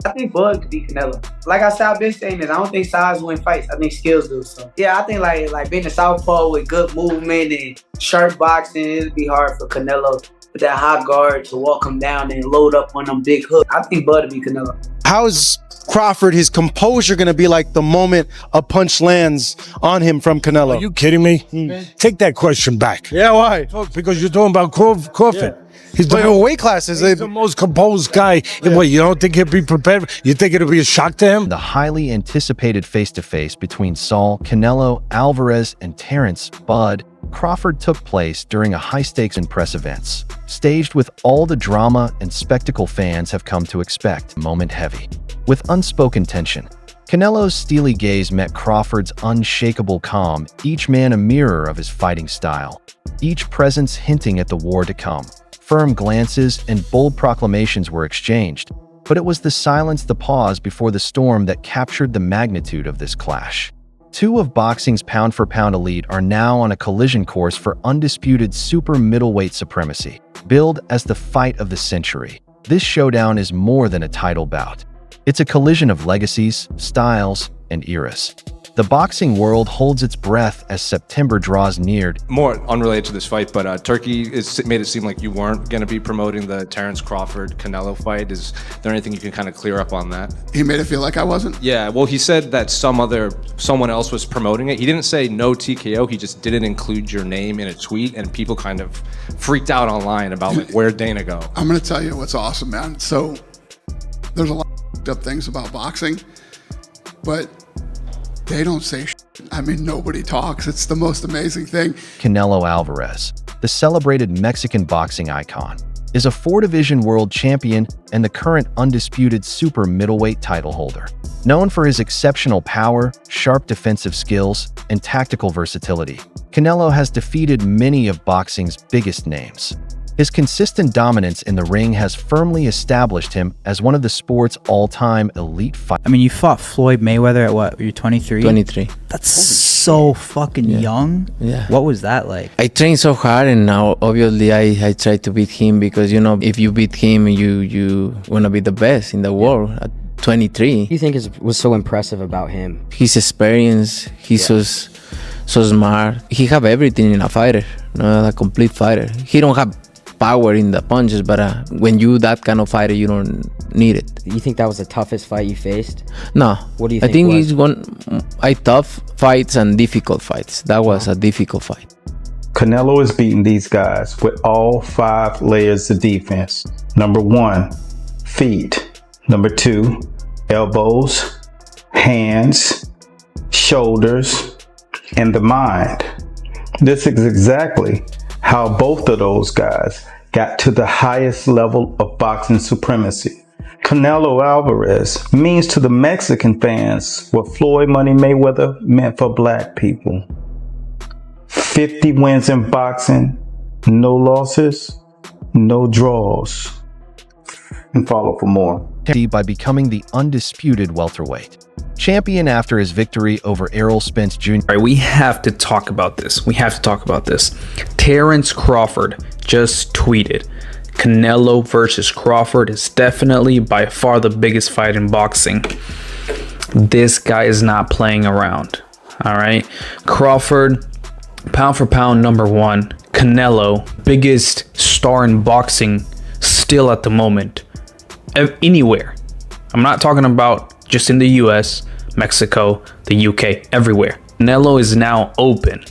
I think Bud could beat Canelo. Like I said, I've been saying this. I don't think size win fights. I think skills do. So yeah, I think like being a southpaw with good movement and sharp boxing, it'd be hard for Canelo with that high guard to walk him down and load up on them big hooks. I think Bud would beat Canelo. How is Crawford, his composure going to be like the moment a punch lands on him from Canelo? Are you kidding me? Take that question back. Yeah, why? Because you're talking about Crawford. Yeah. He's But in weight classes, he's the most composed guy. Yeah. What, you don't think he'll be prepared? You think it'll be a shock to him? The highly anticipated face-to-face between Saul, Canelo, Alvarez, and Terence, Bud, Crawford took place during a high-stakes and press events, staged with all the drama and spectacle fans have come to expect. Moment heavy. With unspoken tension, Canelo's steely gaze met Crawford's unshakable calm, each man a mirror of his fighting style, each presence hinting at the war to come. Firm glances and bold proclamations were exchanged, but it was the silence, the pause before the storm that captured the magnitude of this clash. Two of boxing's pound-for-pound elite are now on a collision course for undisputed super middleweight supremacy. Billed as the fight of the century, this showdown is more than a title bout. It's a collision of legacies, styles, and eras. The boxing world holds its breath as September draws near. More unrelated to this fight, but Turkey made it seem like you weren't going to be promoting the Terence Crawford-Canelo fight. Is there anything you can kind of clear up on that? He made it feel like I wasn't? Yeah, well, he said that someone else was promoting it. He didn't say no TKO. He just didn't include your name in a tweet, and people kind of freaked out online about like, where'd Dana go? I'm going to tell you what's awesome, man. So there's a lot of things about boxing, but they don't say shit. I mean, nobody talks. It's the most amazing thing. Canelo Alvarez, the celebrated Mexican boxing icon, is a 4-division world champion and the current undisputed super middleweight title holder. Known for his exceptional power, sharp defensive skills, and tactical versatility, Canelo has defeated many of boxing's biggest names. His consistent dominance in the ring has firmly established him as one of the sport's all-time elite fighters. I mean, you fought Floyd Mayweather at what? You're 23? 23. That's so fucking young. Yeah. What was that like? I trained so hard, and now obviously I try to beat him because, you know, if you beat him, you want to be the best in the world at 23. What do you think was so impressive about him? His experience, he's so smart. He have everything in a fighter, a complete fighter. He don't have power in the punches, but when you that kind of fighter, you don't need it. You think that was the toughest fight you faced? No. What do you think? I think it's tough fights and difficult fights. That was a difficult fight. Canelo is beating these guys with all 5 layers of defense. Number 1, feet. Number 2, elbows, hands, shoulders, and the mind. This is exactly how both of those guys got to the highest level of boxing supremacy. Canelo Alvarez means to the Mexican fans what Floyd Money Mayweather meant for black people. 50 wins in boxing, no losses, no draws. And follow for more. By becoming the undisputed welterweight champion after his victory over Errol Spence Jr. All right, we have to talk about this. Terence Crawford just tweeted, Canelo versus Crawford is definitely by far the biggest fight in boxing. This guy is not playing around. All right. Crawford, pound for pound, number 1. Canelo, biggest star in boxing still at the moment. Anywhere. I'm not talking about just in the US, Mexico, the UK, everywhere. Canelo is now open.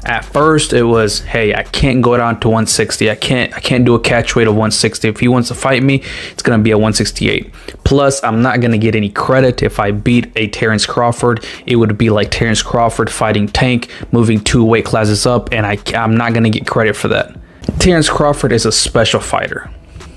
At first it was, hey, I can't go down to 160. I can't do a catch weight of 160. If he wants to fight me, it's gonna be at 168. Plus, I'm not gonna get any credit if I beat a Terence Crawford. It would be like Terence Crawford fighting Tank, moving 2 weight classes up, and I'm not gonna get credit for that. Terence Crawford is a special fighter.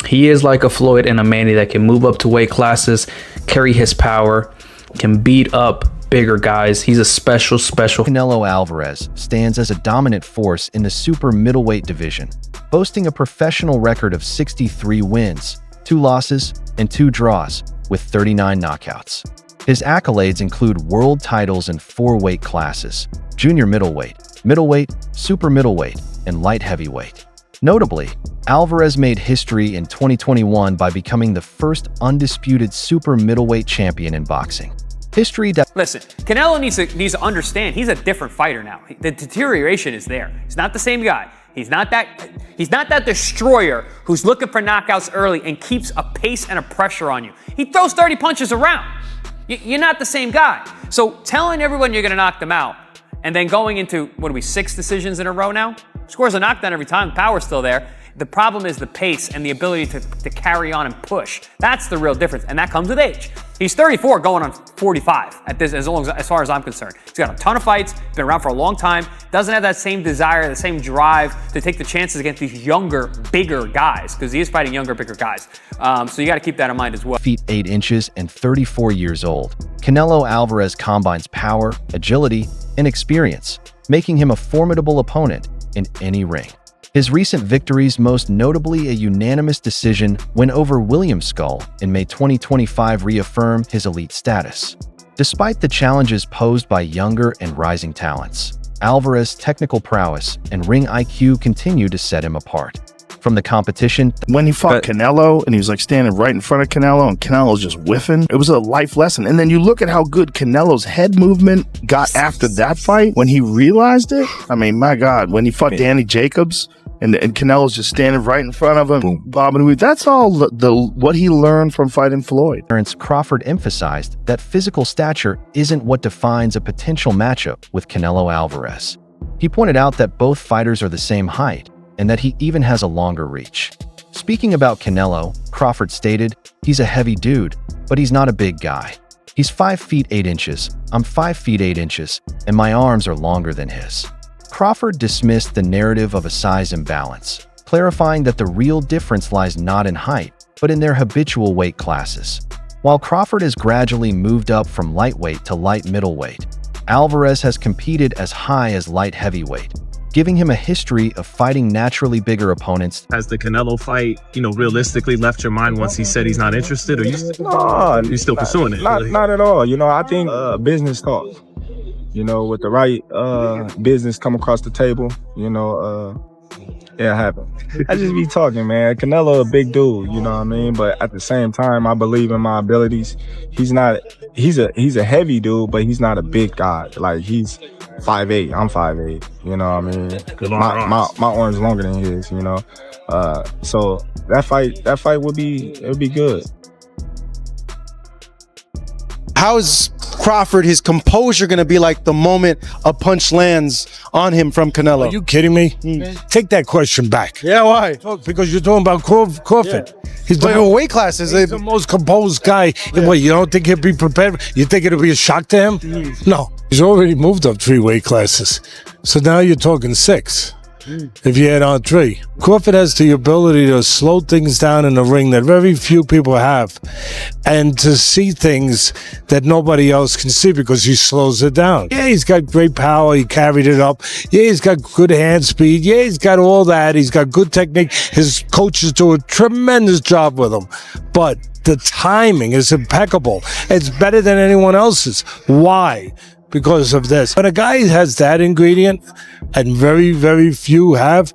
He is like a Floyd and a Manny that can move up to weight classes, carry his power, can beat up bigger guys. He's a special. Canelo Alvarez stands as a dominant force in the super middleweight division, boasting a professional record of 63 wins, 2 losses, and 2 draws, with 39 knockouts. His accolades include world titles in 4 weight classes: junior middleweight, middleweight, super middleweight, and light heavyweight. Notably, Alvarez made history in 2021 by becoming the first undisputed super middleweight champion in boxing. History that Listen, Canelo needs to understand he's a different fighter now. The deterioration is there. He's not the same guy. He's not that destroyer who's looking for knockouts early and keeps a pace and a pressure on you. He throws 30 punches around. You're not the same guy. So telling everyone you're going to knock them out and then going into, 6 decisions in a row now? Scores a knockdown every time. Power's still there. The problem is the pace and the ability to carry on and push. That's the real difference, and that comes with age. He's 34 going on 45 at this, as far as I'm concerned. He's got a ton of fights, been around for a long time, doesn't have that same desire, the same drive to take the chances against these younger, bigger guys, because he is fighting younger, bigger guys. So you got to keep that in mind as well. feet 8 inches and 34 years old, Canelo Alvarez combines power, agility, and experience, making him a formidable opponent in any ring. His recent victories, most notably a unanimous decision win over William Skull in May 2025, reaffirm his elite status. Despite the challenges posed by younger and rising talents, Alvarez's technical prowess and ring IQ continue to set him apart. From the competition, when he fought Canelo and he was like standing right in front of Canelo and Canelo's just whiffing, it was a life lesson. And then you look at how good Canelo's head movement got after that fight when he realized it. I mean, my God, when he fought Danny Jacobs and Canelo's just standing right in front of him, bobbing and weaving. That's all what he learned from fighting Floyd. Terence Crawford emphasized that physical stature isn't what defines a potential matchup with Canelo Alvarez. He pointed out that both fighters are the same height, and that he even has a longer reach. Speaking about Canelo, Crawford stated, "He's a heavy dude, but he's not a big guy. He's 5 feet 8 inches, I'm 5 feet 8 inches, and my arms are longer than his." Crawford dismissed the narrative of a size imbalance, clarifying that the real difference lies not in height, but in their habitual weight classes. While Crawford has gradually moved up from lightweight to light middleweight, Alvarez has competed as high as light heavyweight, giving him a history of fighting naturally bigger opponents. Has the Canelo fight, realistically left your mind once he said he's not interested, or you still pursuing it? Not at all. I think business talk. With the right business come across the table, it'll happen. I just be talking, man. Canelo a big dude, you know what I mean? But at the same time, I believe in my abilities. He's a heavy dude, but he's not a big guy. Like, he's 5'8", I'm 5'8", you know what I mean? My arm's longer than his, so that fight would be good. How is Crawford, his composure going to be like the moment a punch lands on him from Canelo? Are you kidding me? Take that question back. Yeah, why? Because you're talking about Crawford. Yeah. He's playing weight classes. He's the most composed guy. Yeah. What, you don't think he'll be prepared? You think it'll be a shock to him? No. He's already moved up 3 weight classes. So now you're talking 6. If you add on 3. Crawford has the ability to slow things down in the ring that very few people have, and to see things that nobody else can see because he slows it down. Yeah, he's got great power. He carried it up. Yeah, he's got good hand speed. Yeah, he's got all that. He's got good technique. His coaches do a tremendous job with him. But the timing is impeccable. It's better than anyone else's. Why? Because of this. When a guy has that ingredient, and very, very few have,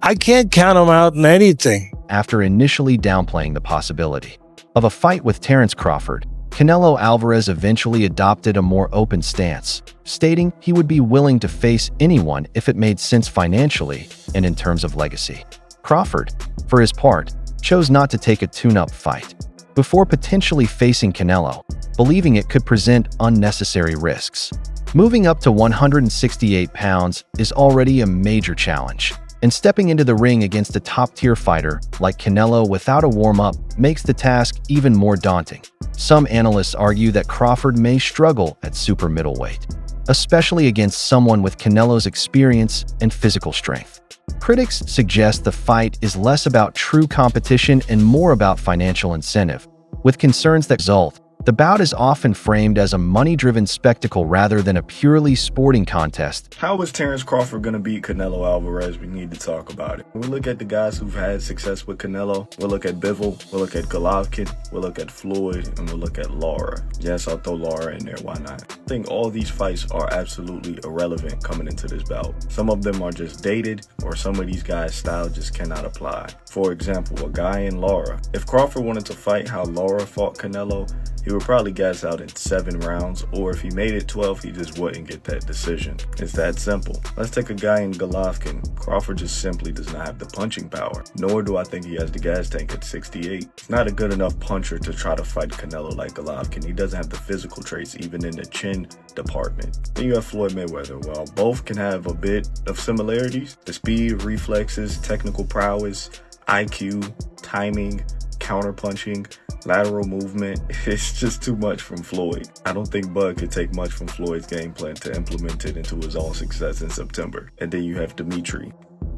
I can't count him out in anything. After initially downplaying the possibility of a fight with Terence Crawford, Canelo Alvarez eventually adopted a more open stance, stating he would be willing to face anyone if it made sense financially and in terms of legacy. Crawford, for his part, chose not to take a tune-up fight before potentially facing Canelo, believing it could present unnecessary risks. Moving up to 168 pounds is already a major challenge, and stepping into the ring against a top-tier fighter like Canelo without a warm-up makes the task even more daunting. Some analysts argue that Crawford may struggle at super middleweight, especially against someone with Canelo's experience and physical strength. Critics suggest the fight is less about true competition and more about financial incentive, with concerns that result The bout is often framed as a money-driven spectacle rather than a purely sporting contest. How is Terence Crawford going to beat Canelo Alvarez? We need to talk about it. We look at the guys who've had success with Canelo. We'll look at Bivol. We'll look at Golovkin. We'll look at Floyd. And we'll look at Lara. Yes, I'll throw Lara in there. Why not? I think all these fights are absolutely irrelevant coming into this bout. Some of them are just dated, or some of these guys' style just cannot apply. For example, a guy in Lara. If Crawford wanted to fight how Lara fought Canelo, he would probably gas out in 7 rounds, or if he made it 12, he just wouldn't get that decision. It's that simple. Let's take a guy in Golovkin. Crawford just simply does not have the punching power, nor do I think he has the gas tank at 68. He's not a good enough puncher to try to fight Canelo like Golovkin. He doesn't have the physical traits, even in the chin department. Then you have Floyd Mayweather. While both can have a bit of similarities, the speed, reflexes, technical prowess, IQ, timing, counterpunching, lateral movement, it's just too much from Floyd. I don't think Bud could take much from Floyd's game plan to implement it into his own success in September. And then you have Dimitri.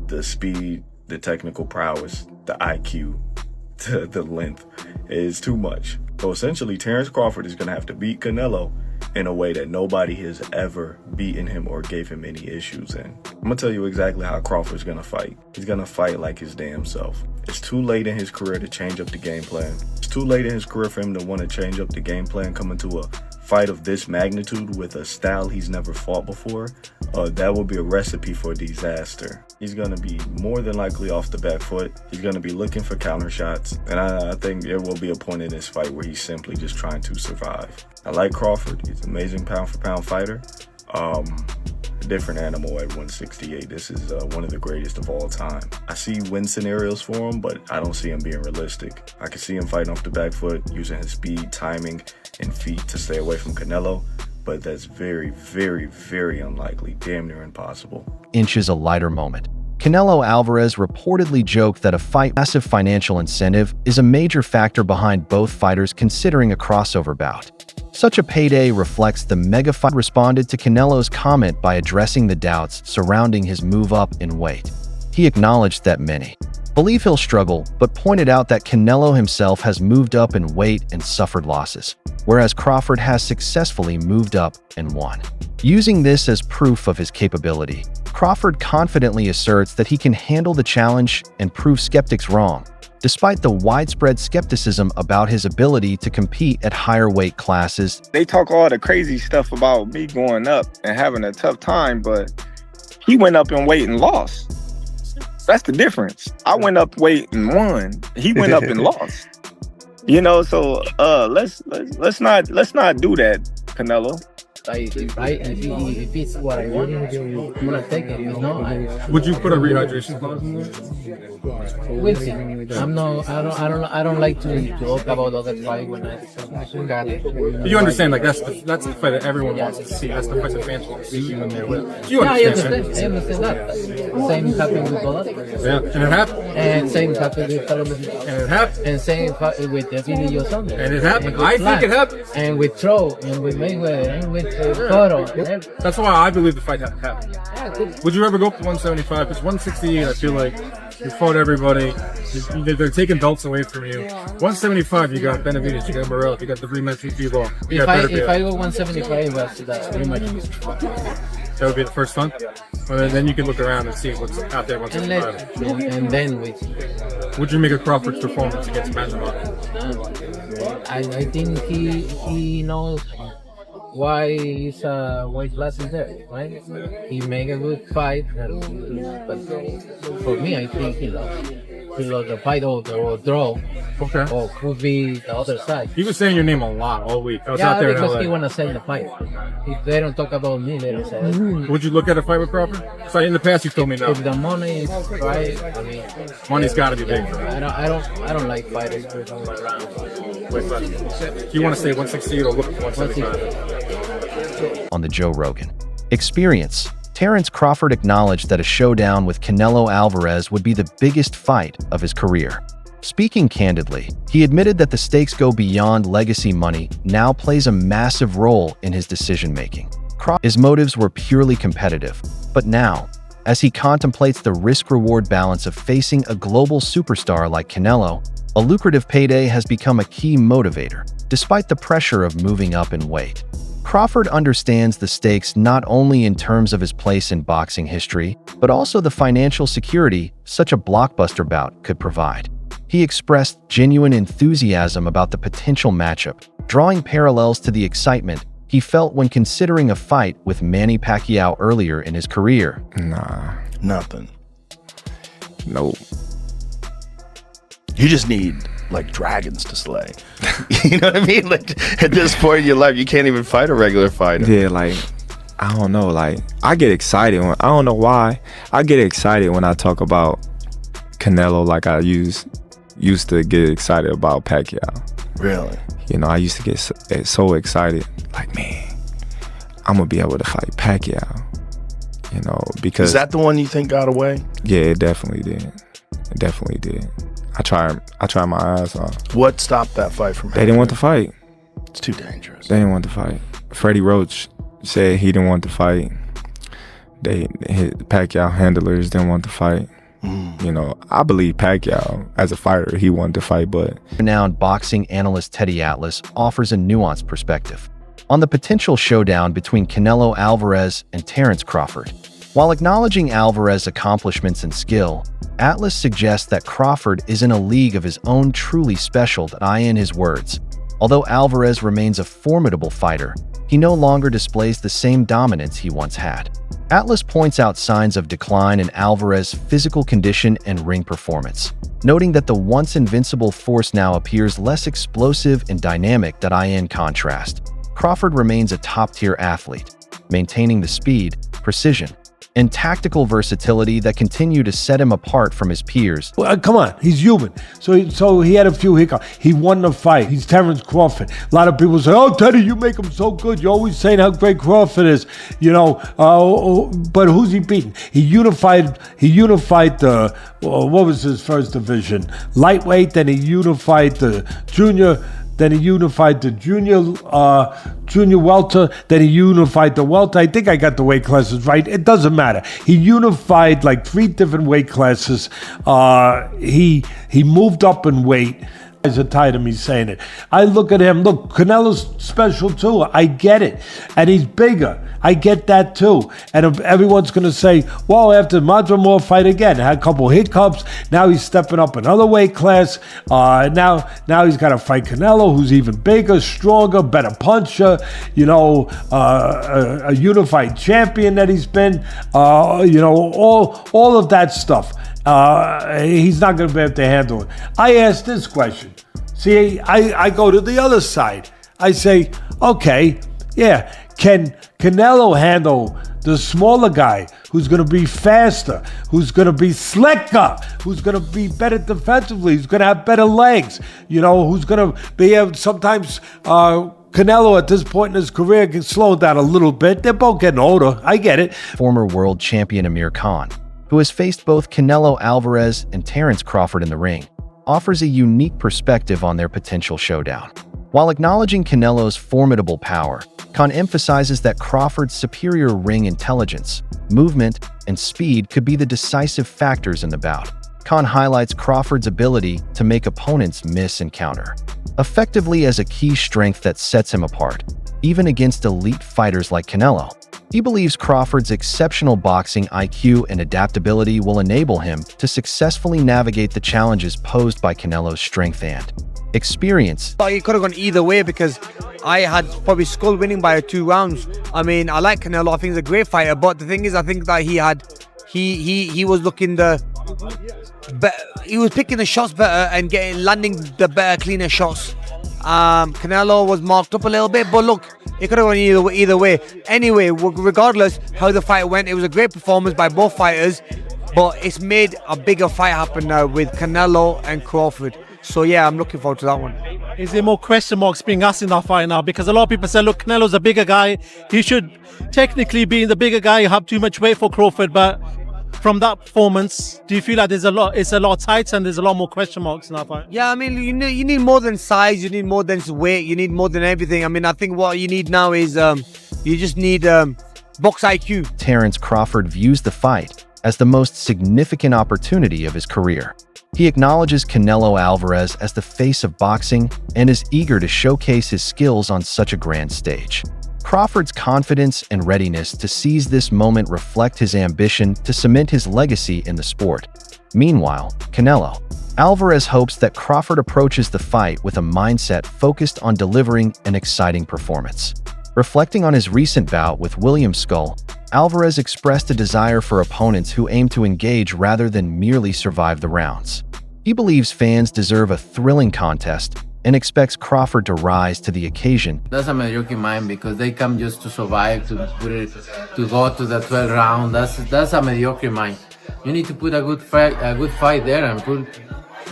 The speed, the technical prowess, the IQ, the length is too much. So essentially, Terence Crawford is going to have to beat Canelo in a way that nobody has ever beaten him or gave him any issues in. I'm going to tell you exactly how Crawford's going to fight. He's going to fight like his damn self. It's too late in his career to change up the game plan. It's too late in his career for him to want to change up the game plan coming to a fight of this magnitude with a style he's never fought before. That will be a recipe for disaster. He's going to be more than likely off the back foot. He's going to be looking for counter shots. And I think there will be a point in this fight where he's simply just trying to survive. I like Crawford. He's an amazing pound for pound fighter. A different animal at 168. This is one of the greatest of all time. I see win scenarios for him, but I don't see him being realistic. I can see him fighting off the back foot, using his speed, timing, and feet to stay away from Canelo. But that's very, very, very unlikely. Damn near impossible. Inches a lighter moment. Canelo Alvarez reportedly joked that a massive financial incentive is a major factor behind both fighters considering a crossover bout. Such a payday reflects the mega fight. Responded to Canelo's comment by addressing the doubts surrounding his move up in weight. He acknowledged that many believe he'll struggle, but pointed out that Canelo himself has moved up in weight and suffered losses, whereas Crawford has successfully moved up and won. Using this as proof of his capability, Crawford confidently asserts that he can handle the challenge and prove skeptics wrong, despite the widespread skepticism about his ability to compete at higher weight classes. They talk all the crazy stuff about me going up and having a tough time, but he went up in weight and lost. That's the difference. I went up weight and won. He went up and lost. You know, so let's not do that, Canelo. If it's what I want, I'm gonna take it. You know. Would you put a rehydration clause in there? We'll see. I don't like to talk about other fight when I got it. But you understand, like that's the fight that everyone wants to see. That's the fight that fans want to see when they're with. You understand? I understand that. Same happened with Golovkin. Yeah, and it happened. And same happened with Terence. And it happened. And same with Billy Johnson. And it happened. I think it happened. And with Tro, and with Mayweather, and with Cotto. That's why I believe the fight happened. Would you ever go up to 175? Because 168, I feel like you fought everybody. They're taking belts away from you. 175, you got Benavidez, you got Morel, you got the rematch with Bivol. If I go 175, that's rematch. That would be the first one. Well, then you can look around and see what's out there. 175. And then we. Would you make a Crawford's performance against Masvidal? I think he knows why his weight class is there, right? He make a good fight, but for me, I think he lost the fight or draw. Okay. Or could be the other side. He was saying your name a lot all week. I was out there because in LA. he want to sell the fight. If they don't talk about me, they don't sell it. Would you look at a fight with Crawford? So in the past, you told me no. If the money is right, I mean, money's got to be big. I don't like fighters around. You want to say 168 or look at 175? On the Joe Rogan Experience, Terence Crawford acknowledged that a showdown with Canelo Alvarez would be the biggest fight of his career. Speaking candidly, he admitted that the stakes go beyond legacy money now plays a massive role in his decision-making. His motives were purely competitive, but now, As he contemplates the risk-reward balance of facing a global superstar like Canelo, a lucrative payday has become a key motivator, despite the pressure of moving up in weight. Crawford understands the stakes not only in terms of his place in boxing history, but also the financial security such a blockbuster bout could provide. He expressed genuine enthusiasm about the potential matchup, drawing parallels to the excitement he felt when considering a fight with Manny Pacquiao earlier in his career. Nah, nothing. Nope. You just need like dragons to slay. You know what I mean? Like at this point in your life, you can't even fight a regular fighter. Yeah, like I don't know. Like I get excited when I don't know why. I get excited when I talk about Canelo. Like I used to get excited about Pacquiao. Really? You know, I used to get so excited. Like, man, I'm gonna be able to fight Pacquiao. You know, because is that the one you think got away? Yeah, it definitely did. It definitely did. I tried my eyes off. What stopped that fight from happening? They didn't want to fight. It's too dangerous. They didn't want to fight. Freddie Roach said he didn't want to fight. His Pacquiao handlers didn't want to fight. You know, I believe Pacquiao, as a fighter, he wanted to fight, but... Renowned boxing analyst Teddy Atlas offers a nuanced perspective on the potential showdown between Canelo Alvarez and Terence Crawford. While acknowledging Alvarez's accomplishments and skill, Atlas suggests that Crawford is in a league of his own, truly special, in his words. Although Alvarez remains a formidable fighter, he no longer displays the same dominance he once had. Atlas points out signs of decline in Alvarez's physical condition and ring performance, noting that the once invincible force now appears less explosive and dynamic. In contrast, Crawford remains a top-tier athlete, maintaining the speed, precision, and tactical versatility that continue to set him apart from his peers. Well, come on, he's human. So he had a few hiccups. He won the fight. He's Terence Crawford. A lot of people say, "Oh, Teddy, you make him so good. You're always saying how great Crawford is." You know, but who's he beating? He unified the what was his first division? Lightweight. Then he unified the junior. Then he unified the junior welter. Then he unified the welter. I think I got the weight classes right. It doesn't matter. He unified like 3 different weight classes. He moved up in weight. Guys are tired of me saying it. I look at him. Look, Canelo's special too. I get it, and he's bigger. I get that too. And if everyone's gonna say, "Well, after Madrimore fight again, had a couple hiccups. Now he's stepping up another weight class. Now he's got to fight Canelo, who's even bigger, stronger, better puncher. You know, a unified champion that he's been. You know, all of that stuff." He's not going to be able to handle it. I ask this question. See, I go to the other side. I say, okay, yeah, can Canelo handle the smaller guy who's going to be faster, who's going to be slicker, who's going to be better defensively, who's going to have better legs, you know, who's going to be able sometimes... Canelo at this point in his career can slow down a little bit. They're both getting older. I get it. Former world champion Amir Khan, who has faced both Canelo Alvarez and Terence Crawford in the ring, offers a unique perspective on their potential showdown. While acknowledging Canelo's formidable power, Khan emphasizes that Crawford's superior ring intelligence, movement, and speed could be the decisive factors in the bout. Khan highlights Crawford's ability to make opponents miss and counter, effectively as a key strength that sets him apart, even against elite fighters like Canelo. He believes Crawford's exceptional boxing IQ and adaptability will enable him to successfully navigate the challenges posed by Canelo's strength and experience. It could have gone either way because I had probably Skull winning by 2 rounds. I mean, I like Canelo. I think he's a great fighter, but the thing is, I think that he was looking he was picking the shots better and landing the better, cleaner shots. Canelo was marked up a little bit, but look, it could have gone either way. Anyway, regardless how the fight went, it was a great performance by both fighters, but it's made a bigger fight happen now with Canelo and Crawford. So yeah, I'm looking forward to that one. Is there more question marks being asked in that fight now? Because a lot of people say, look, Canelo's a bigger guy. He should technically be the bigger guy, have too much weight for Crawford, but from that performance, do you feel like it's a lot tight and there's a lot more question marks in that fight? Yeah, I mean, you need more than size, you need more than weight, you need more than everything. I mean, I think what you need now is you just need box IQ. Terence Crawford views the fight as the most significant opportunity of his career. He acknowledges Canelo Alvarez as the face of boxing and is eager to showcase his skills on such a grand stage. Crawford's confidence and readiness to seize this moment reflect his ambition to cement his legacy in the sport. Meanwhile, Canelo Alvarez hopes that Crawford approaches the fight with a mindset focused on delivering an exciting performance. Reflecting on his recent bout with William Skull, Alvarez expressed a desire for opponents who aim to engage rather than merely survive the rounds. He believes fans deserve a thrilling contest and expects Crawford to rise to the occasion. That's a mediocre mind because they come just to survive, to go to the 12th round. That's a mediocre mind. You need to put a good fight there and put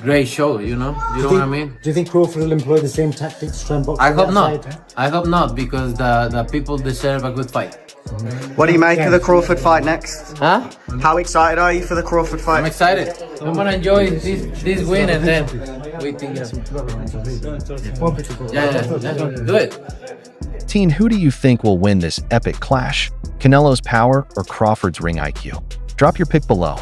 great show. You know what I mean? Do you think Crawford will employ the same tactics to try and box? I hope not. I hope not because the people deserve a good fight. What do you make of the Crawford fight next? Huh? How excited are you for the Crawford fight? I'm excited. I'm gonna enjoy this win and then we think. Yeah. Do it. Teen, who do you think will win this epic clash? Canelo's power or Crawford's ring IQ? Drop your pick below.